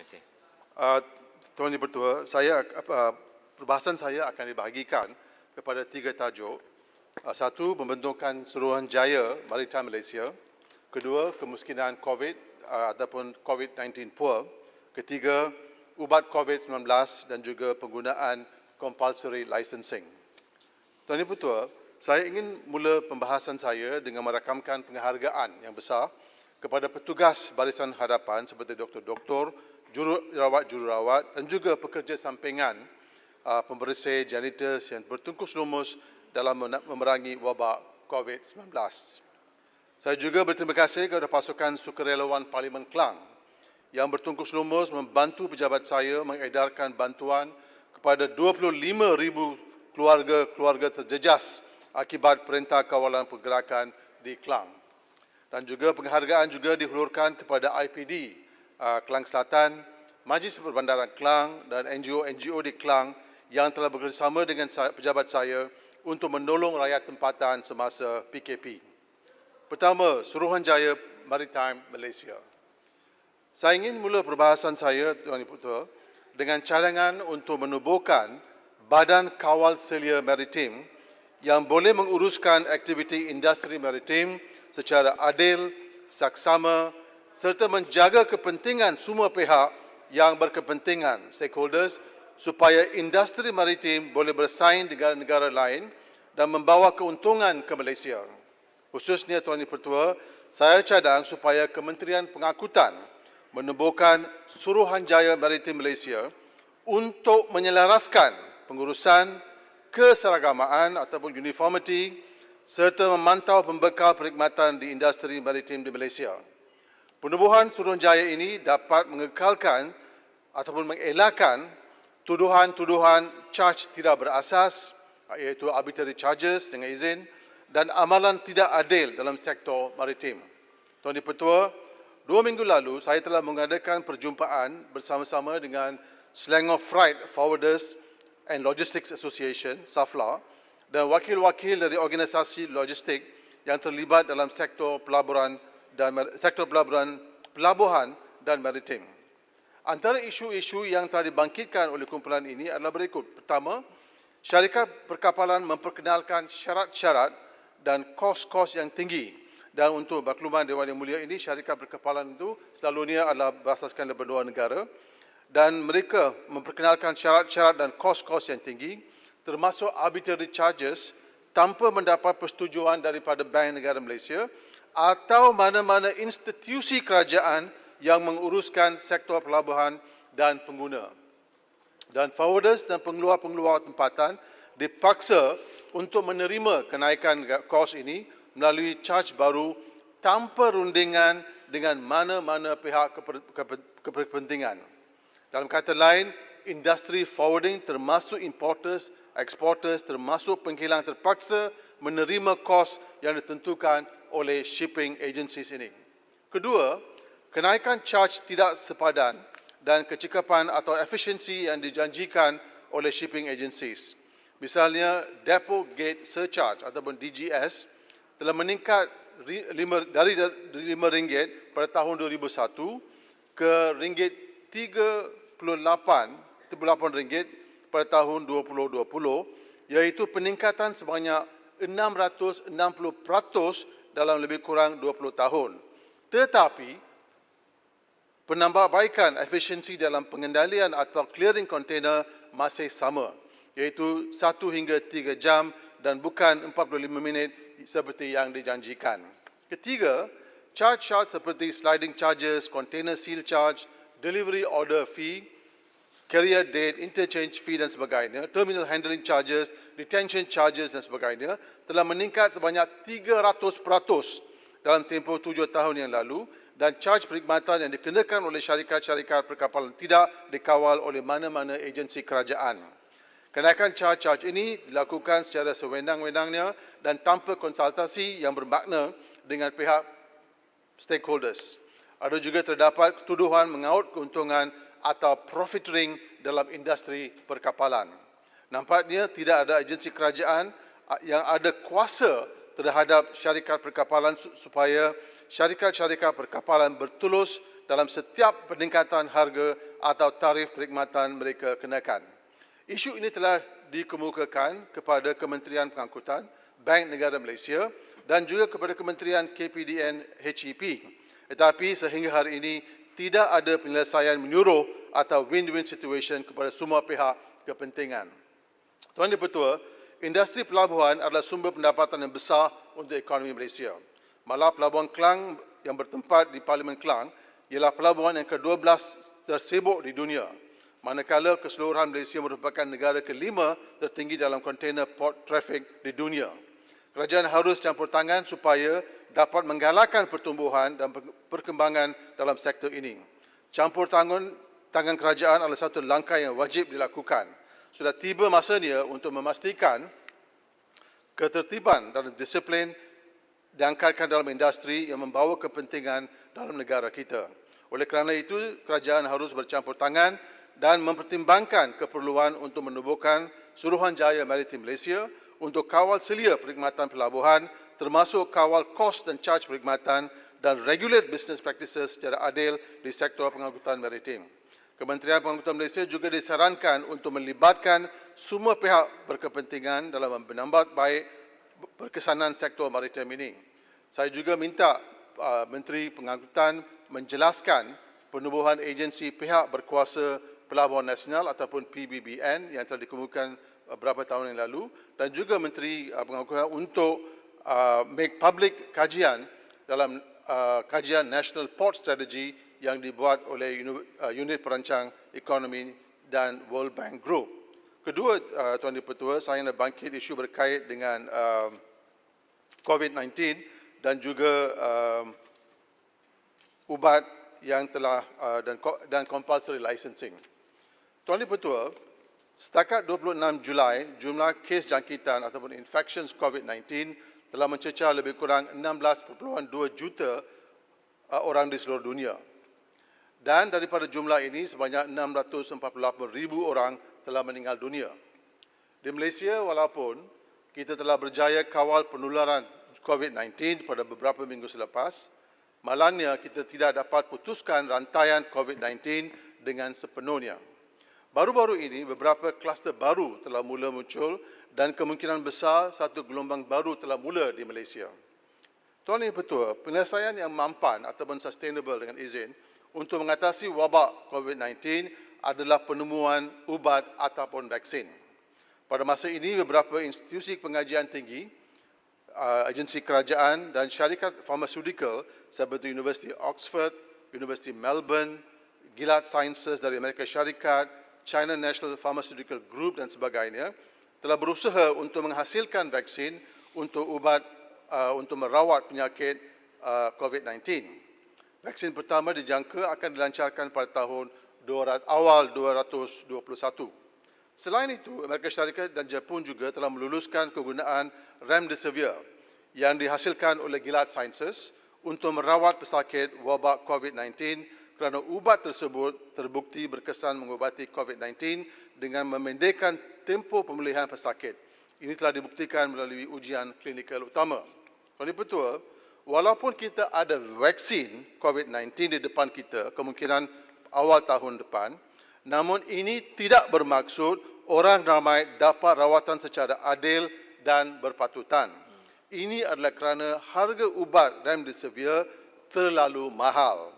kasih. Tuan Yang Bertua, perbahasan saya akan dibahagikan kepada 3 tajuk. Satu, pembentukan Suruhanjaya Maritime Malaysia. Kedua, kemiskinan COVID ataupun COVID-19 poor. Ketiga, ubat COVID-19 dan juga penggunaan compulsory licensing. Tuan Yang Bertua, saya ingin mula pembahasan saya dengan merakamkan penghargaan yang besar kepada petugas barisan hadapan seperti doktor-doktor, jururawat dan juga pekerja sampingan, pembersih, janitors yang bertungkus lumus dalam memerangi wabak COVID-19. Saya juga berterima kasih kepada pasukan sukarelawan Parlimen Klang yang bertungkus lumus membantu pejabat saya mengedarkan bantuan kepada 25,000 keluarga terjejas akibat Perintah Kawalan Pergerakan di Klang. Dan juga penghargaan juga dihulurkan kepada IPD Klang Selatan, Majlis Perbandaran Klang dan NGO di Klang yang telah bekerjasama dengan pejabat saya untuk menolong rakyat tempatan semasa PKP. Pertama, Suruhanjaya Maritime Malaysia. Saya ingin mula perbahasan saya, Tuan Yang Bertua, dengan cadangan untuk menubuhkan Badan Kawal Selia Maritim yang boleh menguruskan aktiviti industri maritim secara adil, saksama serta menjaga kepentingan semua pihak yang berkepentingan, stakeholders, supaya industri maritim boleh bersaing dengan negara lain dan membawa keuntungan ke Malaysia. Khususnya Tuan Yang Bertua, saya cadang supaya Kementerian Pengangkutan menubuhkan Suruhanjaya Maritim Malaysia untuk menyelaraskan pengurusan keseragamaan ataupun uniformity serta memantau pembekal perkhidmatan di industri maritim di Malaysia. Penubuhan Suruhanjaya ini dapat mengekalkan ataupun mengelakkan tuduhan-tuduhan charge tidak berasas, iaitu arbitrary charges dengan izin, dan amalan tidak adil dalam sektor maritim. Tuan Yang Bertua, 2 minggu lalu saya telah mengadakan perjumpaan bersama-sama dengan Selangor Freight Forwarders and Logistics Association, SAFLA, dan wakil-wakil dari organisasi logistik yang terlibat dalam sektor pelabuhan dan maritim. Antara isu-isu yang telah dibangkitkan oleh kumpulan ini adalah berikut. Pertama, syarikat perkapalan memperkenalkan syarat-syarat dan kos-kos yang tinggi. Dan untuk makluman Dewan Yang Mulia ini, syarikat perkapalan itu selalunya adalah berasaskan daripada luar negara. Dan mereka memperkenalkan syarat-syarat dan kos-kos yang tinggi, termasuk arbitrary charges tanpa mendapat persetujuan daripada Bank Negara Malaysia atau mana-mana institusi kerajaan yang menguruskan sektor pelabuhan dan pengguna. Dan forwarders dan pengeluar-pengeluar tempatan dipaksa untuk menerima kenaikan kos ini melalui charge baru tanpa rundingan dengan mana-mana pihak kepentingan. Dalam kata lain, industri forwarding termasuk importers, exporters, termasuk penghilang terpaksa menerima kos yang ditentukan oleh shipping agencies ini. Kedua, kenaikan charge tidak sepadan dan kecekapan atau efisiensi yang dijanjikan oleh shipping agencies. Misalnya, Depot Gate Surcharge ataupun DGS telah meningkat dari RM5 pada tahun 2001 ke RM38 pada tahun 2020, iaitu peningkatan sebanyak 660% dalam lebih kurang 20 tahun. Tetapi, penambahbaikan efisiensi dalam pengendalian atau clearing container masih sama, iaitu 1 hingga 3 jam dan bukan 45 minit seperti yang dijanjikan. Ketiga, charge seperti sliding charges, container seal charge, delivery order fee, carrier date, interchange fee dan sebagainya, terminal handling charges, detention charges dan sebagainya telah meningkat sebanyak 300% dalam tempoh 7 tahun yang lalu dan charge perkhidmatan yang dikenakan oleh syarikat-syarikat perkapalan tidak dikawal oleh mana-mana agensi kerajaan. Kenaikan charge ini dilakukan secara sewenang-wenangnya dan tanpa konsultasi yang bermakna dengan pihak stakeholders. Ada juga terdapat tuduhan mengaut keuntungan atau profiteering dalam industri perkapalan. Nampaknya tidak ada agensi kerajaan yang ada kuasa terhadap syarikat perkapalan supaya syarikat-syarikat perkapalan bertulus dalam setiap peningkatan harga atau tarif perkhidmatan mereka kenakan. Isu ini telah dikemukakan kepada Kementerian Pengangkutan, Bank Negara Malaysia dan juga kepada Kementerian KPDN HEP. Tetapi sehingga hari ini tidak ada penyelesaian menyuruh atau win-win situation kepada semua pihak kepentingan. Tuan Dipertua, industri pelabuhan adalah sumber pendapatan yang besar untuk ekonomi Malaysia. Malah Pelabuhan Klang yang bertempat di Parlimen Klang ialah pelabuhan yang ke-12 tersibuk di dunia. Manakala keseluruhan Malaysia merupakan negara kelima tertinggi dalam kontainer port traffic di dunia. Kerajaan harus campur tangan supaya dapat menggalakkan pertumbuhan dan perkembangan dalam sektor ini. Campur tangan kerajaan adalah satu langkah yang wajib dilakukan. Sudah tiba masanya untuk memastikan ketertiban dan disiplin diangkatkan dalam industri yang membawa kepentingan dalam negara kita. Oleh kerana itu, kerajaan harus bercampur tangan dan mempertimbangkan keperluan untuk menubuhkan Suruhanjaya Maritim Malaysia untuk kawal selia perkhidmatan pelabuhan, termasuk kawal kos dan charge perkhidmatan dan regulate business practices secara adil di sektor pengangkutan maritim. Kementerian Pengangkutan Malaysia juga disarankan untuk melibatkan semua pihak berkepentingan dalam menambah baik berkesanan sektor maritim ini. Saya juga minta Menteri Pengangkutan menjelaskan penubuhan agensi pihak berkuasa Pelabuhan Nasional ataupun PBBN yang telah dikemukakan beberapa tahun yang lalu dan juga Menteri Pengangkutan untuk make public kajian dalam kajian National Port Strategy yang dibuat oleh Unit Perancang Ekonomi dan World Bank Group. Kedua, Tuan Dipertua, saya nak bangkit isu berkait dengan COVID-19 dan juga ubat yang telah dan compulsory licensing. Tuan Dipertua, setakat 26 Julai, jumlah kes jangkitan ataupun infections COVID-19 telah mencecah lebih kurang 16.2 juta orang di seluruh dunia. Dan daripada jumlah ini, sebanyak 648,000 orang telah meninggal dunia. Di Malaysia, walaupun kita telah berjaya kawal penularan COVID-19 pada beberapa minggu selepas, malangnya kita tidak dapat putuskan rantaian COVID-19 dengan sepenuhnya. Baru-baru ini, beberapa kluster baru telah mula muncul dan kemungkinan besar satu gelombang baru telah mula di Malaysia. Tuan Dipertua, penyelesaian yang mampan ataupun sustainable dengan izin untuk mengatasi wabak COVID-19 adalah penemuan ubat ataupun vaksin. Pada masa ini, beberapa institusi pengajian tinggi, agensi kerajaan dan syarikat farmaceutical seperti Universiti Oxford, Universiti Melbourne, Gilead Sciences dari Amerika Syarikat, China National Pharmaceutical Group dan sebagainya telah berusaha untuk menghasilkan vaksin untuk ubat untuk merawat penyakit COVID-19. Vaksin pertama dijangka akan dilancarkan pada tahun awal 2021. Selain itu, Amerika Syarikat dan Jepun juga telah meluluskan kegunaan Remdesivir yang dihasilkan oleh Gilead Sciences untuk merawat pesakit wabak COVID-19 kerana ubat tersebut terbukti berkesan mengubati COVID-19 dengan memendekkan tempoh pemulihan pesakit. Ini telah dibuktikan melalui ujian klinikal utama. Tuan Dipertua, walaupun kita ada vaksin COVID-19 di depan kita, kemungkinan awal tahun depan, namun ini tidak bermaksud orang ramai dapat rawatan secara adil dan berpatutan. Ini adalah kerana harga ubat Remdesivir terlalu mahal.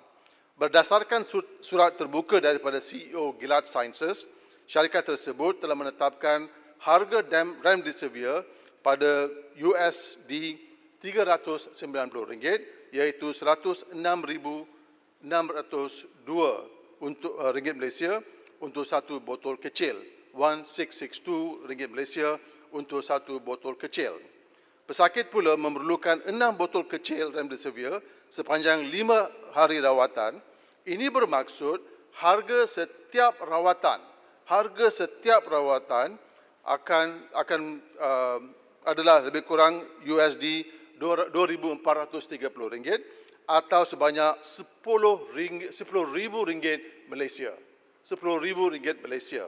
Berdasarkan surat terbuka daripada CEO Gilead Sciences, syarikat tersebut telah menetapkan harga Remdesivir pada USD RM390 iaitu RM106,602 untuk ringgit Malaysia untuk satu botol kecil, RM1662 Malaysia untuk satu botol kecil. Pesakit pula memerlukan 6 botol kecil Remdesivir sepanjang 5 hari rawatan. Ini bermaksud harga setiap rawatan akan adalah lebih kurang USD RM2,430 atau sebanyak RM10,000 Malaysia. RM10,000 Malaysia.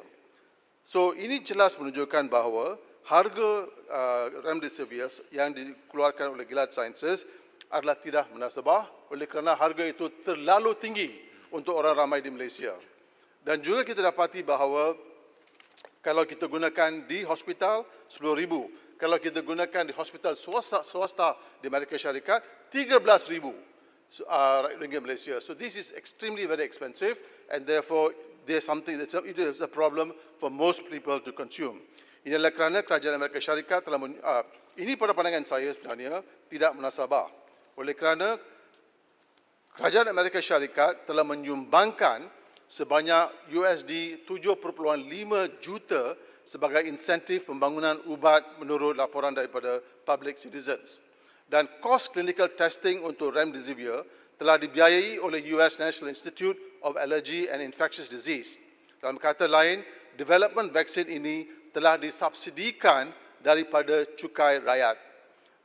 So ini jelas menunjukkan bahawa harga Remdesivir yang dikeluarkan oleh Gilead Sciences adalah tidak munasabah oleh kerana harga itu terlalu tinggi untuk orang ramai di Malaysia. Dan juga kita dapati bahawa kalau kita gunakan di hospital, 10,000. Kalau kita gunakan di hospital swasta di Amerika Syarikat, 13,000 ringgit Malaysia. So this is extremely very expensive, and therefore there's something it is a problem for most people to consume. Ini adalah kerana kerajaan Amerika Syarikat telah ini pada pandangan saya sebenarnya tidak munasabah. Oleh kerana kerajaan Amerika Syarikat telah menyumbangkan sebanyak USD 7.5 juta sebagai insentif pembangunan ubat menurut laporan daripada Public Citizens. Dan kos clinical testing untuk Remdesivir telah dibiayai oleh US National Institute of Allergy and Infectious Disease. Dalam kata lain, development vaksin ini telah disubsidikan daripada cukai rakyat.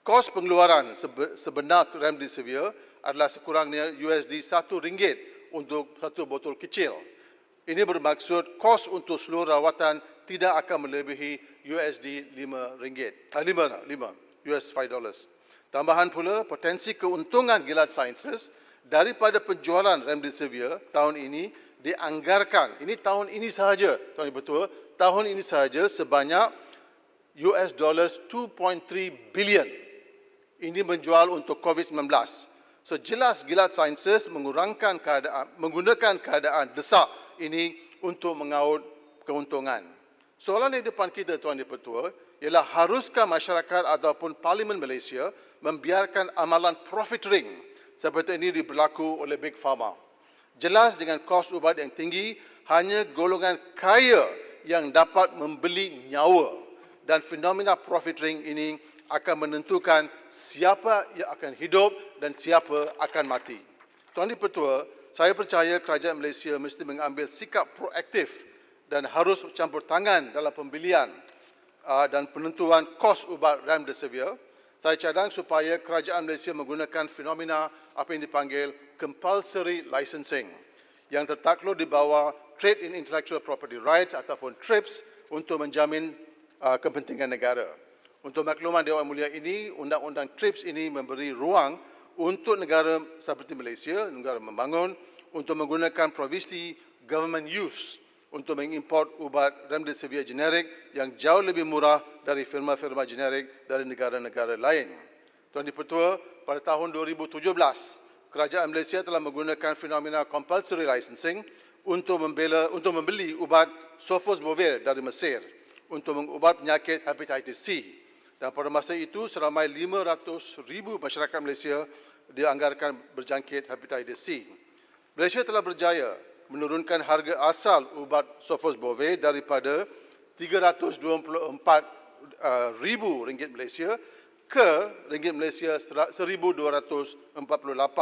Kos pengeluaran sebenar Remdesivir adalah sekurangnya USD RM1 untuk satu botol kecil. Ini bermaksud kos untuk seluruh rawatan tidak akan melebihi USD $5. Tambahan pula, potensi keuntungan Gilead Sciences daripada penjualan Remdesivir tahun ini dianggarkan, ini tahun ini sahaja, Tuan Ibu Ketua, tahun ini sahaja sebanyak US dollars 2.3 billion. Ini menjual untuk COVID-19. So jelas Gilead Sciences menggunakan keadaan desak ini untuk mengaut keuntungan. Soalan di depan kita, Tuan Ibu Ketua, ialah haruskah masyarakat ataupun Parlimen Malaysia membiarkan amalan profiteering seperti ini berlaku oleh Big Pharma? Jelas dengan kos ubat yang tinggi, hanya golongan kaya yang dapat membeli nyawa, dan fenomena profiteering ini akan menentukan siapa yang akan hidup dan siapa akan mati. Tuan Ibu Ketua, saya percaya kerajaan Malaysia mesti mengambil sikap proaktif dan harus campur tangan dalam pembelian dan penentuan kos ubat Remdesivir. Saya cadang supaya kerajaan Malaysia menggunakan fenomena apa yang dipanggil compulsory licensing yang tertakluk di bawah Trade in Intellectual Property Rights ataupun TRIPS untuk menjamin kepentingan negara. Untuk makluman Dewan Mulia ini, undang-undang TRIPS ini memberi ruang untuk negara seperti Malaysia, negara membangun, untuk menggunakan provisi government use untuk mengimport ubat Remdesivir generik yang jauh lebih murah dari firma-firma generik dari negara-negara lain. Tuan Ibu Ketua, pada tahun 2017, kerajaan Malaysia telah menggunakan fenomena compulsory licensing untuk membeli ubat Sofosbuvir dari Mesir untuk mengubat penyakit hepatitis C. Dan pada masa itu, seramai 500,000 masyarakat Malaysia dianggarkan berjangkit hepatitis C. Malaysia telah berjaya menurunkan harga asal ubat Sofosbuvir daripada RM324,000 Malaysia ke ringgit Malaysia RM1,248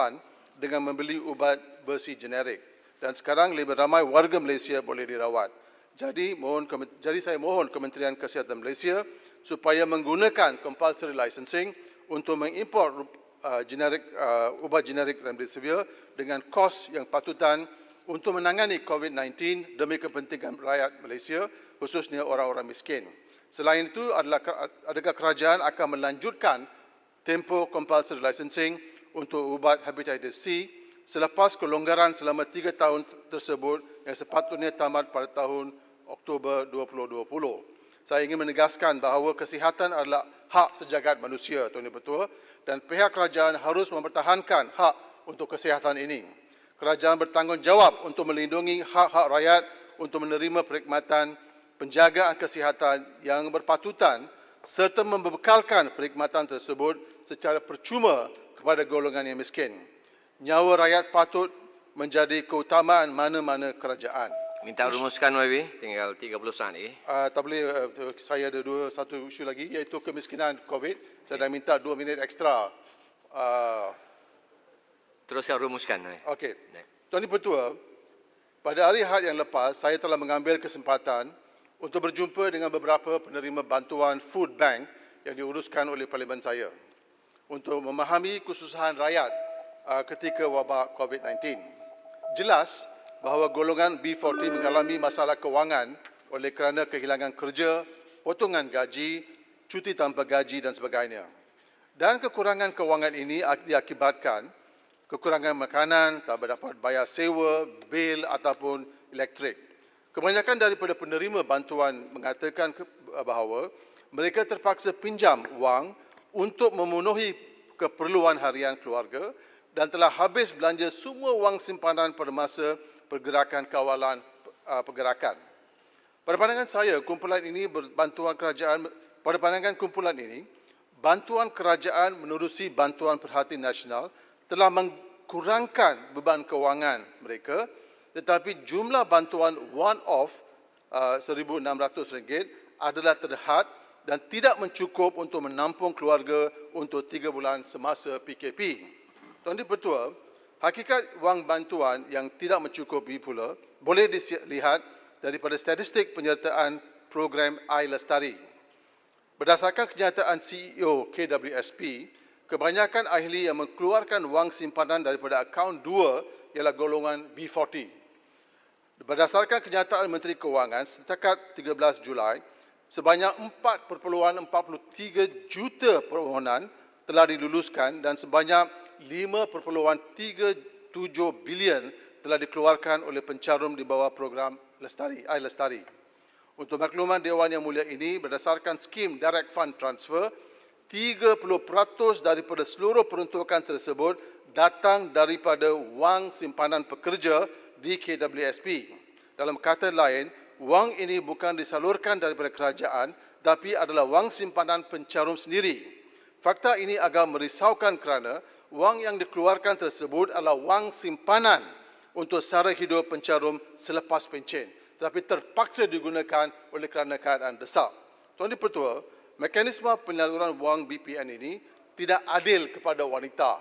dengan membeli ubat versi generik. Dan sekarang lebih ramai warga Malaysia boleh dirawat. Jadi saya mohon Kementerian Kesihatan Malaysia supaya menggunakan compulsory licensing untuk mengimport ubat generik Remdesivir dengan kos yang patutan untuk menangani COVID-19 demi kepentingan rakyat Malaysia, khususnya orang-orang miskin. Selain itu, adakah kerajaan akan melanjutkan tempoh compulsory licensing untuk ubat hepatitis C selepas kelonggaran selama 3 tahun tersebut yang sepatutnya tamat pada tahun Oktober 2020? Saya ingin menegaskan bahawa kesihatan adalah hak sejagat manusia, Tuan Ibu Ketua, dan pihak kerajaan harus mempertahankan hak untuk kesihatan ini. Kerajaan bertanggungjawab untuk melindungi hak-hak rakyat untuk menerima perkhidmatan penjagaan kesihatan yang berpatutan serta membekalkan perkhidmatan tersebut secara percuma kepada golongan yang miskin. Nyawa rakyat patut menjadi keutamaan mana-mana kerajaan. Minta rumuskan, YB. Tinggal 30 saat lagi. Tak boleh, saya ada satu isu lagi, iaitu kemiskinan COVID. Saya dah minta 2 minit ekstra. Teruskan rumuskan. Okey. Tuan Ibu Ketua, pada hari Ahad yang lepas, saya telah mengambil kesempatan untuk berjumpa dengan beberapa penerima bantuan food bank yang diuruskan oleh Parlimen saya untuk memahami kesusahan rakyat ketika wabak COVID-19. Jelas bahawa golongan B40 mengalami masalah kewangan oleh kerana kehilangan kerja, potongan gaji, cuti tanpa gaji dan sebagainya. Dan kekurangan kewangan ini diakibatkan kekurangan makanan, tak dapat bayar sewa, bil ataupun elektrik. Kebanyakan daripada penerima bantuan mengatakan bahawa mereka terpaksa pinjam wang untuk memenuhi keperluan harian keluarga dan telah habis belanja semua wang simpanan pada masa pergerakan kawalan pergerakan. Pada pandangan saya, kumpulan kerajaan menerusi bantuan perhatian nasional telah mengkurangkan beban kewangan mereka, tetapi jumlah bantuan one-off RM1,600 adalah terhad dan tidak mencukup untuk menampung keluarga untuk 3 bulan semasa PKP. Tuan Dipertua, hakikat wang bantuan yang tidak mencukupi pula boleh dilihat daripada statistik penyertaan program iLestari. Berdasarkan kenyataan CEO KWSP, kebanyakan ahli yang mengeluarkan wang simpanan daripada akaun 2 ialah golongan B40. Berdasarkan kenyataan Menteri Kewangan setakat 13 Julai, sebanyak 4.43 juta permohonan telah diluluskan dan sebanyak 5.37 bilion telah dikeluarkan oleh pencarum di bawah program iLestari. Untuk makluman Dewan Yang Mulia ini, berdasarkan skim Direct Fund Transfer, 30% daripada seluruh peruntukan tersebut datang daripada wang simpanan pekerja di KWSP. Dalam kata lain, wang ini bukan disalurkan daripada kerajaan, tapi adalah wang simpanan pencarum sendiri. Fakta ini agak merisaukan kerana wang yang dikeluarkan tersebut adalah wang simpanan untuk sara hidup pencarum selepas pencen, tetapi terpaksa digunakan oleh kerana keadaan desak. Tuan Dipertua, mekanisme penyaluran wang BPN ini tidak adil kepada wanita.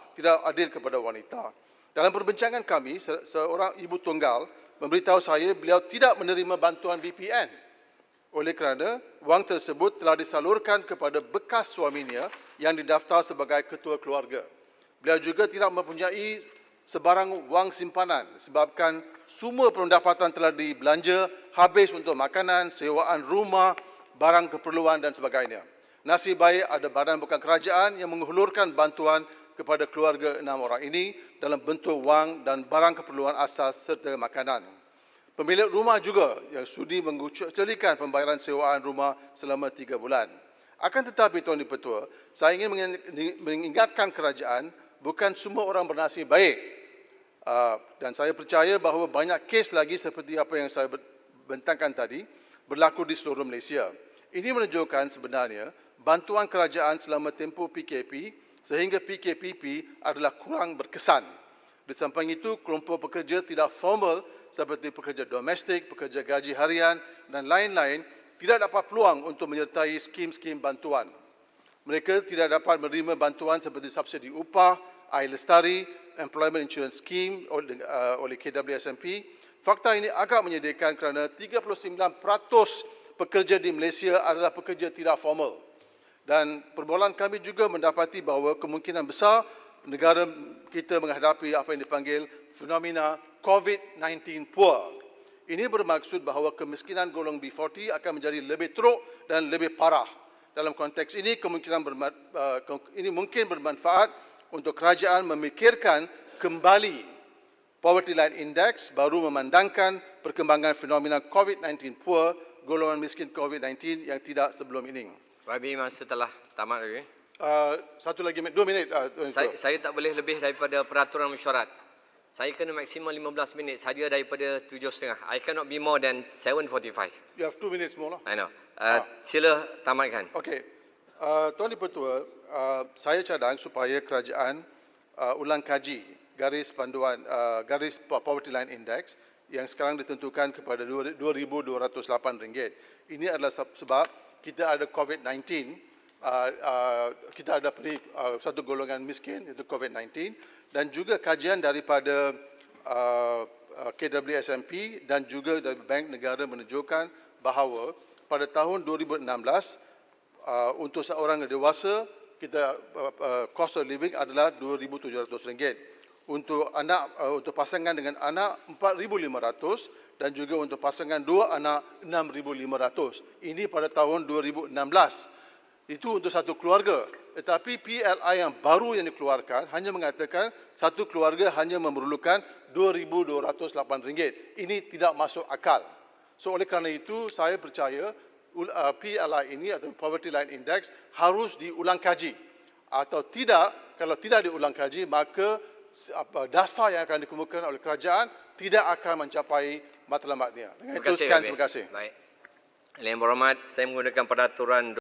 Dalam perbincangan kami, seorang ibu tunggal memberitahu saya beliau tidak menerima bantuan BPN oleh kerana wang tersebut telah disalurkan kepada bekas suaminya yang didaftar sebagai ketua keluarga. Beliau juga tidak mempunyai sebarang wang simpanan sebabkan semua pendapatan telah dibelanja habis untuk makanan, sewaan rumah, barang keperluan dan sebagainya. Nasib baik ada badan bukan kerajaan yang menghulurkan bantuan kepada keluarga 6 orang ini dalam bentuk wang dan barang keperluan asas serta makanan. Pemilik rumah juga yang sudi mengucurkan pembayaran sewaan rumah selama 3 bulan. Akan tetapi, Tuan Dipertua, saya ingin mengingatkan kerajaan bukan semua orang bernasib baik. Dan saya percaya bahawa banyak kes lagi seperti apa yang saya bentangkan tadi berlaku di seluruh Malaysia. Ini menunjukkan sebenarnya bantuan kerajaan selama tempoh PKP sehingga PKPP adalah kurang berkesan. Di samping itu, kelompok pekerja tidak formal seperti pekerja domestik, pekerja gaji harian dan lain-lain tidak dapat peluang untuk menyertai skim-skim bantuan. Mereka tidak dapat menerima bantuan seperti subsidi upah, iLestari, Employment Insurance Scheme oleh KWSMP. Fakta ini agak menyedihkan kerana 39% pekerja di Malaysia adalah pekerja tidak formal. Dan perbualan kami juga mendapati bahawa kemungkinan besar negara kita menghadapi apa yang dipanggil fenomena COVID-19 poor. Ini bermaksud bahawa kemiskinan golongan B40 akan menjadi lebih teruk dan lebih parah. Dalam konteks ini, ini mungkin bermanfaat untuk kerajaan memikirkan kembali Poverty Line Index baru memandangkan perkembangan fenomena COVID-19 poor, golongan miskin COVID-19 yang tidak sebelum ini. YB masa telah tamat lagi. 2 minit. Saya tak boleh lebih daripada peraturan mesyuarat. Saya kena maksimum 15 minit saja daripada 7.30. I cannot be more than 7:45. You have 2 minutes more lah. I know. Sila tamatkan. Okey. Tuan Dipertua, saya cadang supaya kerajaan ulang kaji garis panduan garis Poverty Line Index yang sekarang ditentukan kepada RM2,208. Ini adalah sebab kita ada COVID-19, kita ada satu golongan miskin, iaitu COVID-19, dan juga kajian daripada KWSMP dan juga dari Bank Negara menunjukkan bahawa pada tahun 2016, untuk seorang dewasa, kita cost of living adalah RM2,700. Untuk pasangan dengan anak RM4,500 dan juga untuk pasangan 2 anak RM6,500. Ini pada tahun 2016. Itu untuk satu keluarga. Tetapi PLI yang baru yang dikeluarkan hanya mengatakan satu keluarga hanya memerlukan RM2,208. Ini tidak masuk akal. So oleh kerana itu saya percaya PLI ini atau Poverty Line Index harus diulang kaji. Atau tidak, kalau tidak diulang kaji maka dasar yang akan dikemukakan oleh kerajaan tidak akan mencapai matlamat dia. Dengan itu sekian, terima kasih. Baik. Yang berhormat, saya menggunakan peraturan